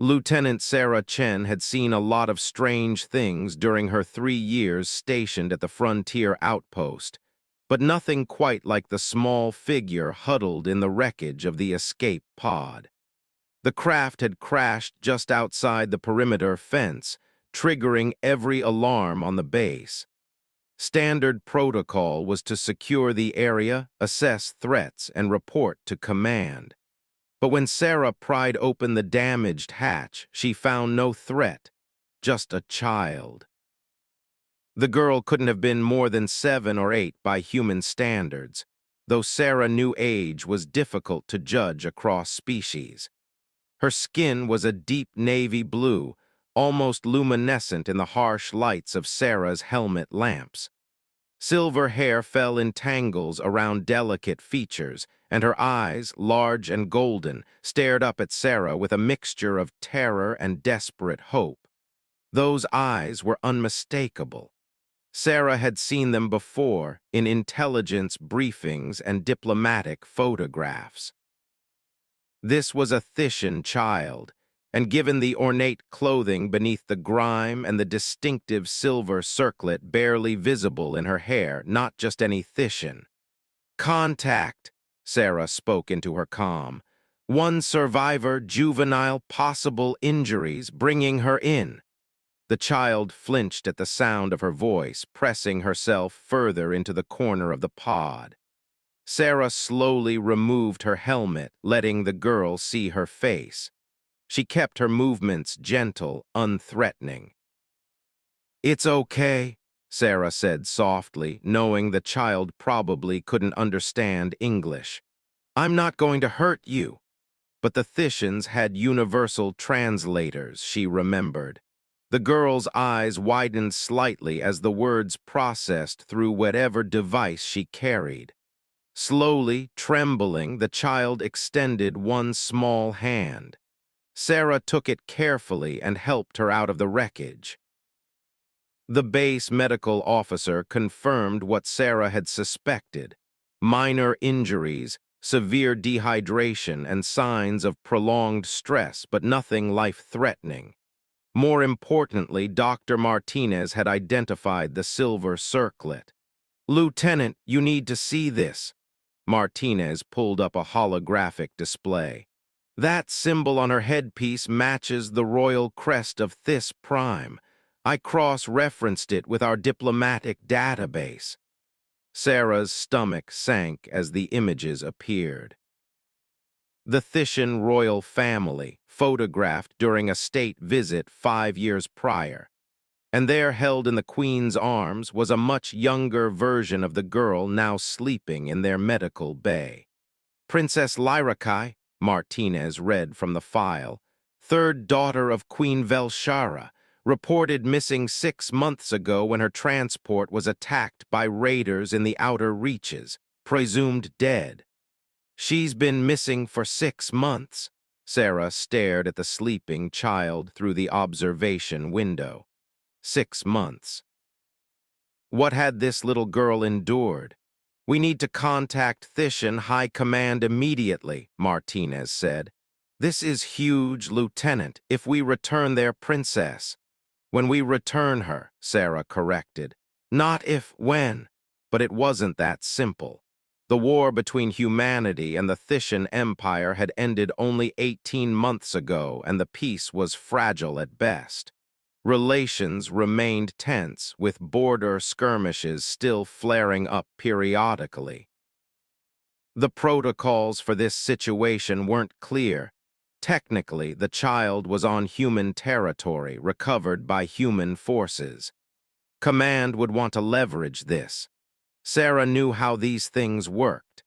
Lieutenant Sarah Chen had seen a lot of strange things during her 3 years stationed at the frontier outpost, but nothing quite like the small figure huddled in the wreckage of the escape pod. The craft had crashed just outside the perimeter fence, triggering every alarm on the base. Standard protocol was to secure the area, assess threats, and report to command. But when Sarah pried open the damaged hatch, she found no threat, just a child. The girl couldn't have been more than 7 or 8 by human standards, though Sarah knew age was difficult to judge across species. Her skin was a deep navy blue, almost luminescent in the harsh lights of Sarah's helmet lamps. Silver hair fell in tangles around delicate features, and her eyes, large and golden, stared up at Sarah with a mixture of terror and desperate hope. Those eyes were unmistakable. Sarah had seen them before in intelligence briefings and diplomatic photographs. This was a Thishan child, and given the ornate clothing beneath the grime and the distinctive silver circlet barely visible in her hair, not just any Thishan. "Contact," Sarah spoke into her comm. "One survivor, juvenile, possible injuries, bringing her in." The child flinched at the sound of her voice, pressing herself further into the corner of the pod. Sarah slowly removed her helmet, letting the girl see her face. She kept her movements gentle, unthreatening. "It's okay," Sarah said softly, knowing the child probably couldn't understand English. "I'm not going to hurt you." But the Thishans had universal translators, she remembered. The girl's eyes widened slightly as the words processed through whatever device she carried. Slowly, trembling, the child extended one small hand. Sarah took it carefully and helped her out of the wreckage. The base medical officer confirmed what Sarah had suspected: minor injuries, severe dehydration, and signs of prolonged stress, but nothing life-threatening. More importantly, Dr. Martinez had identified the silver circlet. "Lieutenant, you need to see this." Martinez pulled up a holographic display. "That symbol on her headpiece matches the royal crest of Thys Prime. I cross-referenced it with our diplomatic database." Sarah's stomach sank as the images appeared. The Thishan royal family, photographed during a state visit 5 years prior. And there, held in the Queen's arms, was a much younger version of the girl now sleeping in their medical bay. "Princess Lyrakai," Martinez read from the file, "third daughter of Queen Velshara, reported missing 6 months ago when her transport was attacked by raiders in the outer reaches, presumed dead." "She's been missing for 6 months." Sarah stared at the sleeping child through the observation window. 6 months. What had this little girl endured? "We need to contact Thishan High Command immediately," Martinez said. "This is huge, Lieutenant, if we return their princess." "When we return her," Sarah corrected. "Not if, when." But it wasn't that simple. The war between humanity and the Thishan Empire had ended only 18 months ago, and the peace was fragile at best. Relations remained tense, with border skirmishes still flaring up periodically. The protocols for this situation weren't clear. Technically, the child was on human territory, recovered by human forces. Command would want to leverage this. Sarah knew how these things worked.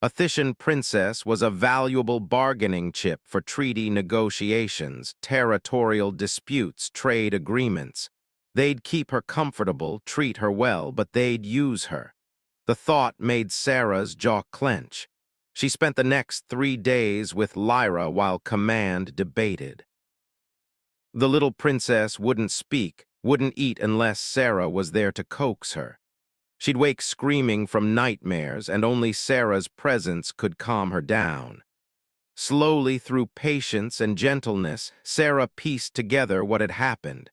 A Thishan princess was a valuable bargaining chip for treaty negotiations, territorial disputes, trade agreements. They'd keep her comfortable, treat her well, but they'd use her. The thought made Sarah's jaw clench. She spent the next 3 days with Lyra while Command debated. The little princess wouldn't speak, wouldn't eat unless Sarah was there to coax her. She'd wake screaming from nightmares, and only Sarah's presence could calm her down. Slowly, through patience and gentleness, Sarah pieced together what had happened.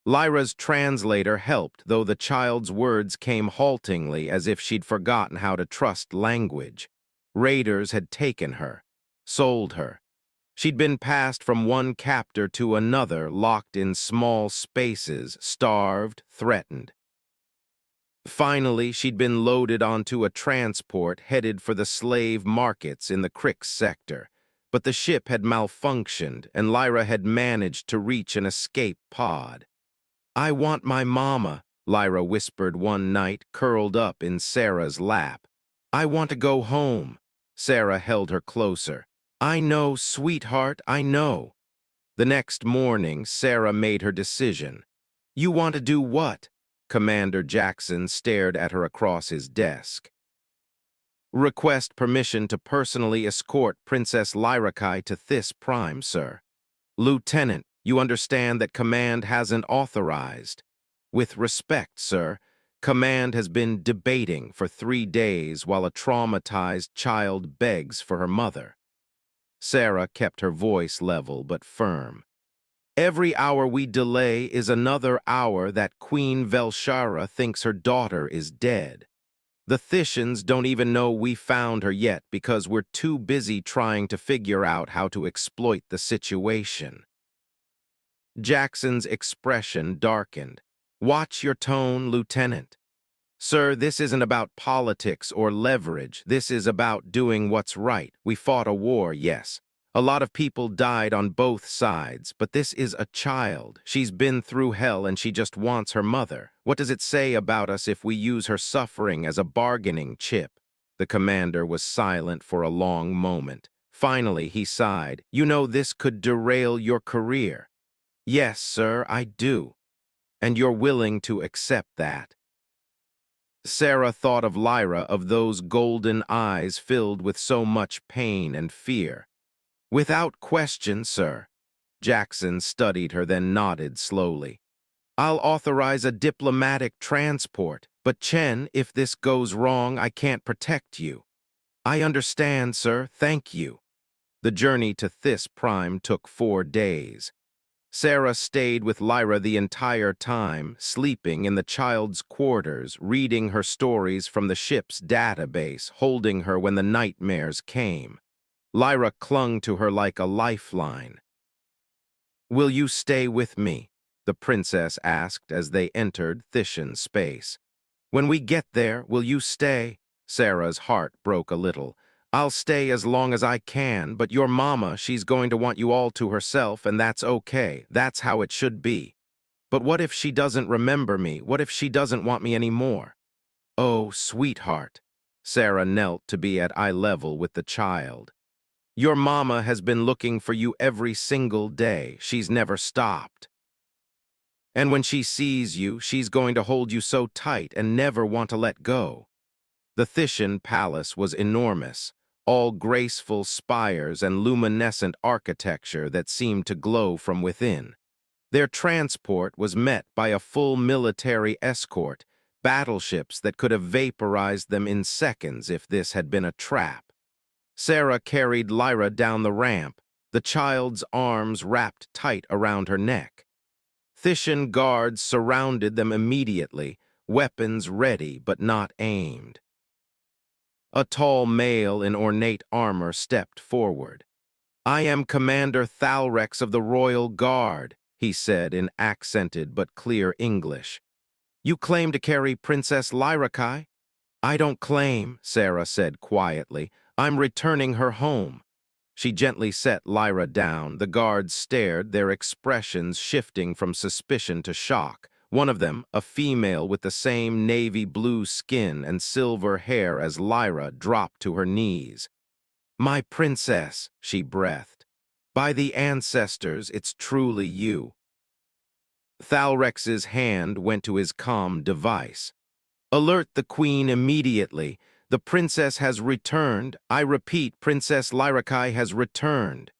Lyra's translator helped, though the child's words came haltingly as if she'd forgotten how to trust language. Raiders had taken her, sold her. She'd been passed from one captor to another, locked in small spaces, starved, threatened. Finally, she'd been loaded onto a transport headed for the slave markets in the Crix sector. But the ship had malfunctioned, and Lyra had managed to reach an escape pod. "I want my mama," Lyra whispered one night, curled up in Sarah's lap. "I want to go home." Sarah held her closer. "I know, sweetheart, I know." The next morning, Sarah made her decision. "You want to do what?" Commander Jackson stared at her across his desk. "Request permission to personally escort Princess Lyrakai to Thys Prime, sir." "Lieutenant, you understand that Command hasn't authorized." "With respect, sir, Command has been debating for 3 days while a traumatized child begs for her mother." Sarah kept her voice level but firm. "Every hour we delay is another hour that Queen Velshara thinks her daughter is dead. The Thishans don't even know we found her yet because we're too busy trying to figure out how to exploit the situation." Jackson's expression darkened. "Watch your tone, Lieutenant. Sir, this isn't about politics or leverage. This is about doing what's right. We fought a war, yes. A lot of people died on both sides, but this is a child. She's been through hell and she just wants her mother. What does it say about us if we use her suffering as a bargaining chip?" The commander was silent for a long moment. Finally, he sighed. "You know this could derail your career." "Yes, sir, I do. And you're willing to accept that." Sarah thought of Lyra, of those golden eyes filled with so much pain and fear. "Without question, sir." Jackson studied her, then nodded slowly. "I'll authorize a diplomatic transport, but Chen, if this goes wrong, I can't protect you." "I understand, sir. Thank you." The journey to Thys Prime took 4 days. Sarah stayed with Lyra the entire time, sleeping in the child's quarters, reading her stories from the ship's database, holding her when the nightmares came. Lyra clung to her like a lifeline. "Will you stay with me?" the princess asked as they entered Thishan space. "When we get there, will you stay?" Sarah's heart broke a little. "I'll stay as long as I can, but your mama, she's going to want you all to herself, and that's okay. That's how it should be. But what if she doesn't remember me? What if she doesn't want me anymore?" "Oh, sweetheart." Sarah knelt to be at eye level with the child. "Your mama has been looking for you every single day. She's never stopped. And when she sees you, she's going to hold you so tight and never want to let go." The Thishan palace was enormous, all graceful spires and luminescent architecture that seemed to glow from within. Their transport was met by a full military escort, battleships that could have vaporized them in seconds if this had been a trap. Sarah carried Lyra down the ramp, the child's arms wrapped tight around her neck. Thishan guards surrounded them immediately, weapons ready but not aimed. A tall male in ornate armor stepped forward. "I am Commander Thalrex of the Royal Guard," he said in accented but clear English. "You claim to carry Princess Lyrakai?" "I don't claim," Sarah said quietly. "I'm returning her home." She gently set Lyra down. The guards stared, their expressions shifting from suspicion to shock. One of them, a female with the same navy blue skin and silver hair as Lyra, dropped to her knees. "My princess," she breathed. "By the ancestors, it's truly you." Thalrex's hand went to his comm device. "Alert the queen immediately. The princess has returned. I repeat, Princess Lyrakai has returned."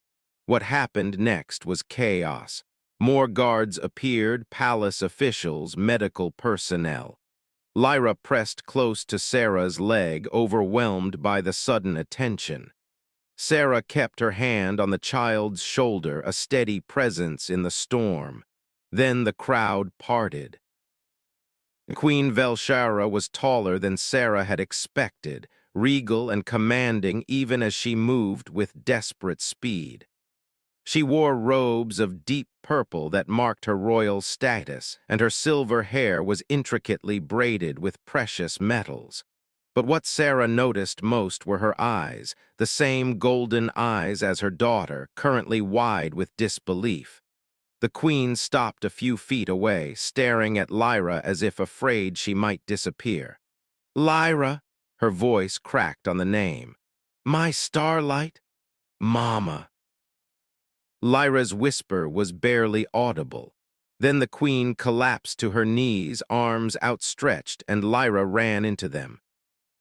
What happened next was chaos. More guards appeared, palace officials, medical personnel. Lyra pressed close to Sarah's leg, overwhelmed by the sudden attention. Sarah kept her hand on the child's shoulder, a steady presence in the storm. Then the crowd parted. Queen Velshara was taller than Sarah had expected, regal and commanding even as she moved with desperate speed. She wore robes of deep purple that marked her royal status, and her silver hair was intricately braided with precious metals. But what Sarah noticed most were her eyes, the same golden eyes as her daughter, currently wide with disbelief. The queen stopped a few feet away, staring at Lyra as if afraid she might disappear. "Lyra," her voice cracked on the name. "My starlight? Mama." Lyra's whisper was barely audible. Then the queen collapsed to her knees, arms outstretched, and Lyra ran into them.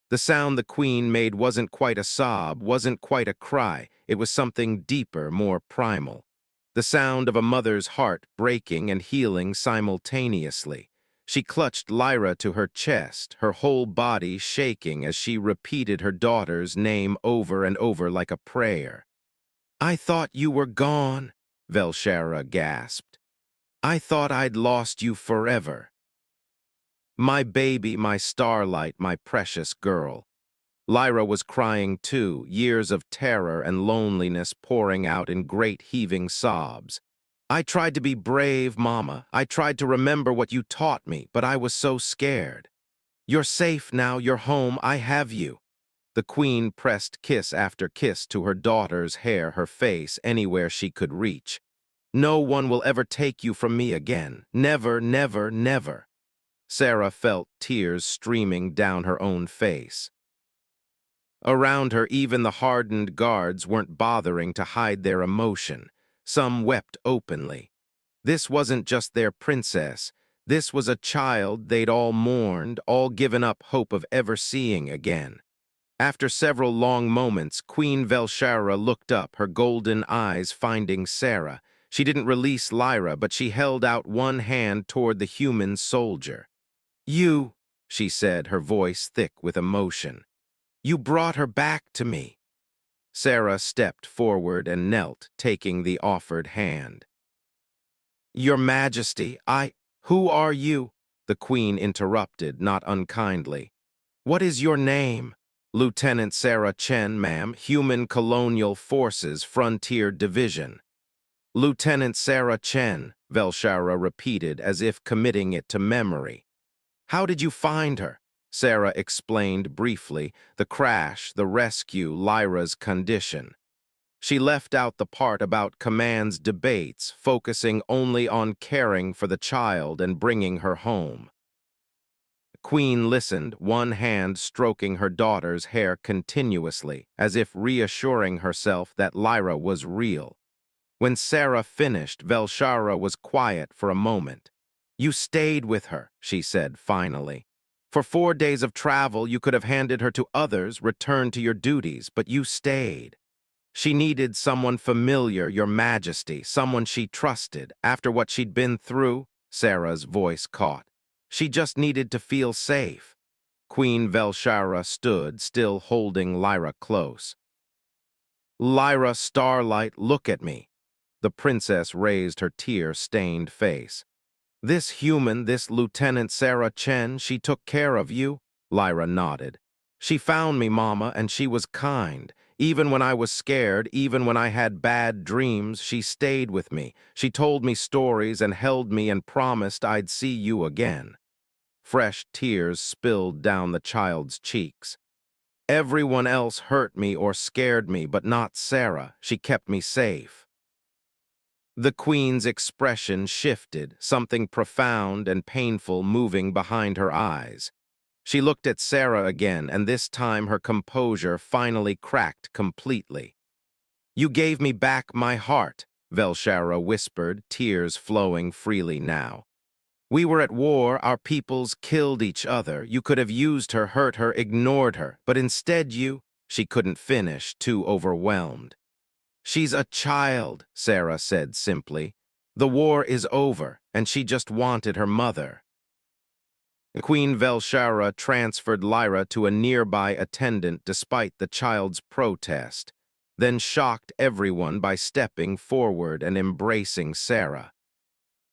The sound the queen made wasn't quite a sob, wasn't quite a cry. It was something deeper, more primal. The sound of a mother's heart breaking and healing simultaneously. She clutched Lyra to her chest, her whole body shaking as she repeated her daughter's name over and over like a prayer. "I thought you were gone," Velshara gasped. "I thought I'd lost you forever. My baby, my starlight, my precious girl." Lyra was crying too, years of terror and loneliness pouring out in great heaving sobs. "I tried to be brave, Mama. I tried to remember what you taught me, but I was so scared. You're safe now, you're home, I have you." The queen pressed kiss after kiss to her daughter's hair, her face, anywhere she could reach. "No one will ever take you from me again. Never, never, never." Sarah felt tears streaming down her own face. Around her, even the hardened guards weren't bothering to hide their emotion. Some wept openly. This wasn't just their princess. This was a child they'd all mourned, all given up hope of ever seeing again. After several long moments, Queen Velshara looked up, her golden eyes finding Sarah. She didn't release Lyra, but she held out one hand toward the human soldier. "You," she said, her voice thick with emotion. "You brought her back to me." Sarah stepped forward and knelt, taking the offered hand. "Your Majesty, Who are you?" the queen interrupted, not unkindly. "What is your name?" "Lieutenant Sarah Chen, ma'am, Human Colonial Forces, Frontier Division." "Lieutenant Sarah Chen," Velshara repeated as if committing it to memory. "How did you find her?" Sarah explained briefly, the crash, the rescue, Lyra's condition. She left out the part about command's debates, focusing only on caring for the child and bringing her home. The queen listened, one hand stroking her daughter's hair continuously, as if reassuring herself that Lyra was real. When Sarah finished, Velshara was quiet for a moment. "You stayed with her," she said finally. "For 4 days of travel, you could have handed her to others, returned to your duties, but you stayed. She needed someone familiar, Your Majesty, someone she trusted. After what she'd been through," Sarah's voice caught. "She just needed to feel safe." Queen Velshara stood, still holding Lyra close. "Lyra, starlight, look at me." The princess raised her tear-stained face. "This human, this Lieutenant Sarah Chen, she took care of you?" Lyra nodded. "She found me, Mama, and she was kind. Even when I was scared, even when I had bad dreams, she stayed with me. She told me stories and held me and promised I'd see you again." Fresh tears spilled down the child's cheeks. "Everyone else hurt me or scared me, but not Sarah. She kept me safe." The queen's expression shifted, something profound and painful moving behind her eyes. She looked at Sarah again, and this time her composure finally cracked completely. "You gave me back my heart," Velshara whispered, tears flowing freely now. "We were at war, our peoples killed each other. You could have used her, hurt her, ignored her, but instead you—" She couldn't finish, too overwhelmed. "She's a child," Sarah said simply. "The war is over, and she just wanted her mother." Queen Velshara transferred Lyra to a nearby attendant despite the child's protest. then shocked everyone by stepping forward and embracing Sarah.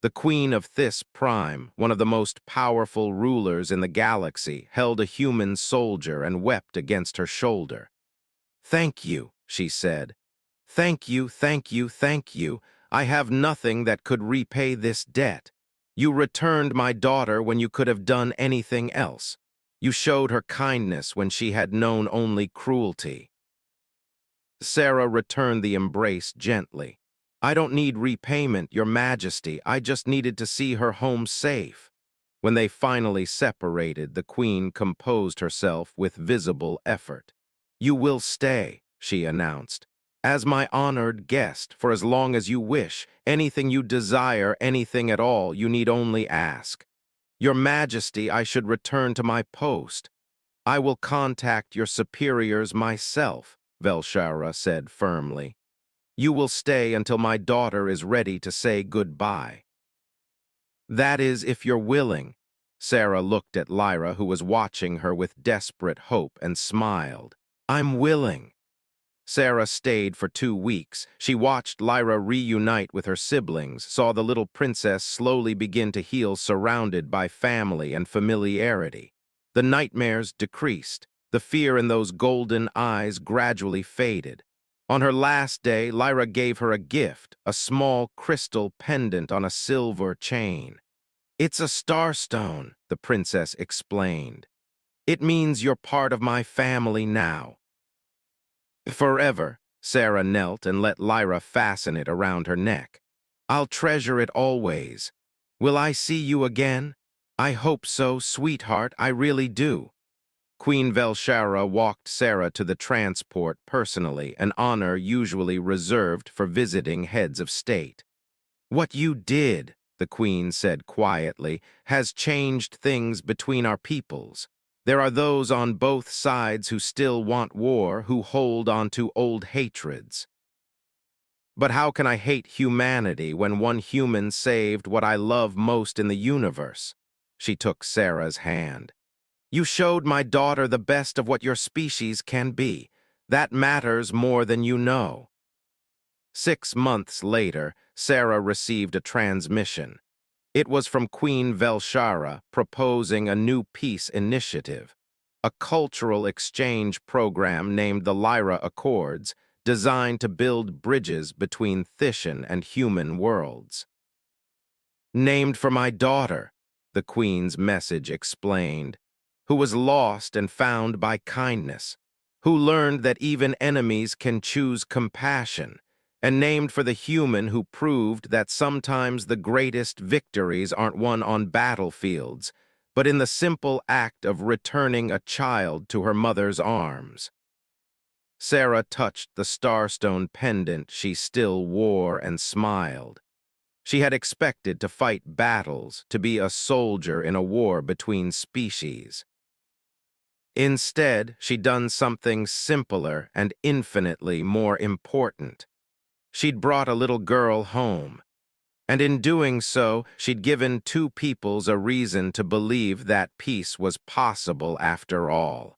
The Queen of Thys Prime, one of the most powerful rulers in the galaxy, held a human soldier and wept against her shoulder. "Thank you," she said. "Thank you, thank you, thank you. I have nothing that could repay this debt. You returned my daughter when you could have done anything else. You showed her kindness when she had known only cruelty." Sarah returned the embrace gently. "I don't need repayment, Your Majesty. I just needed to see her home safe." When they finally separated, the Queen composed herself with visible effort. "You will stay," she announced, "as my honored guest for as long as you wish. Anything you desire, anything at all, you need only ask. Your Majesty, I should return to my post. I will contact your superiors myself," Velshara said firmly. "You will stay until my daughter is ready to say goodbye." "That is, if you're willing." Sarah looked at Lyra, who was watching her with desperate hope, and smiled. "I'm willing." Sarah stayed for 2 weeks. She watched Lyra reunite with her siblings, saw the little princess slowly begin to heal surrounded by family and familiarity. The nightmares decreased. The fear in those golden eyes gradually faded. On her last day, Lyra gave her a gift, a small crystal pendant on a silver chain. "It's a starstone," the princess explained. "It means you're part of my family now." "Forever." Sarah knelt and let Lyra fasten it around her neck. "I'll treasure it always. Will I see you again?" "I hope so, sweetheart, I really do." Queen Velshara walked Sarah to the transport personally, an honor usually reserved for visiting heads of state. "What you did," the Queen said quietly, "has changed things between our peoples. There are those on both sides who still want war, who hold on to old hatreds. But how can I hate humanity when one human saved what I love most in the universe?" She took Sarah's hand. "You showed my daughter the best of what your species can be. That matters more than you know." 6 months later, Sarah received a transmission. It was from Queen Velshara proposing a new peace initiative, a cultural exchange program named the Lyra Accords, designed to build bridges between Thishan and human worlds. "Named for my daughter," the Queen's message explained, "who was lost and found by kindness, who learned that even enemies can choose compassion, and named for the human who proved that sometimes the greatest victories aren't won on battlefields, but in the simple act of returning a child to her mother's arms." Sarah touched the starstone pendant she still wore and smiled. She had expected to fight battles, to be a soldier in a war between species. Instead, she'd done something simpler and infinitely more important. She'd brought a little girl home, and in doing so, she'd given two peoples a reason to believe that peace was possible after all.